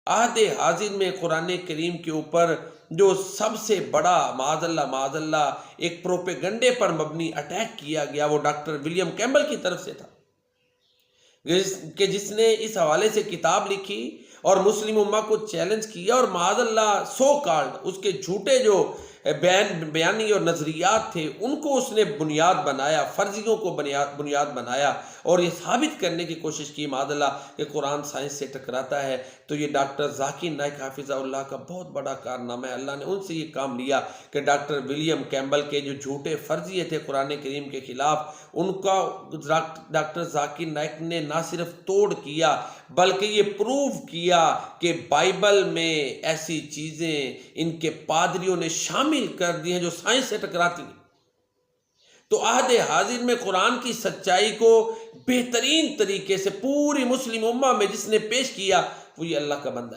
عہد حاضر میں قرآن کریم کے اوپر جو سب سے بڑا معاذ اللہ ایک پروپیگنڈے پر مبنی اٹیک کیا گیا وہ ڈاکٹر ولیم کیمبل کی طرف سے تھا، کہ جس نے اس حوالے سے کتاب لکھی اور مسلم امہ کو چیلنج کیا، اور معاذ اللہ سو کالڈ اس کے جھوٹے جو بیانی اور نظریات تھے ان کو اس نے بنیاد بنایا، فرضیوں کو بنیاد بنایا، اور یہ ثابت کرنے کی کوشش کی معاذ اللہ کہ قرآن سائنس سے ٹکراتا ہے۔ تو یہ ڈاکٹر ذاکر نائک حافظہ اللہ کا بہت بڑا کارنامہ ہے۔ اللہ نے ان سے یہ کام لیا کہ ڈاکٹر ولیم کیمبل کے جو جھوٹے فرضیے تھے قرآن کریم کے خلاف، ان کا ڈاکٹر ذاکر نائک نے نہ صرف توڑ کیا بلکہ یہ پروف کیا کہ بائبل میں ایسی چیزیں ان کے پادریوں نے شامل کر دی ہیں جو سائنس سے ٹکراتی ہیں۔ تو عہد حاضر میں قرآن کی سچائی کو بہترین طریقے سے پوری مسلم امہ میں جس نے پیش کیا وہ یہ اللہ کا بندہ ہے۔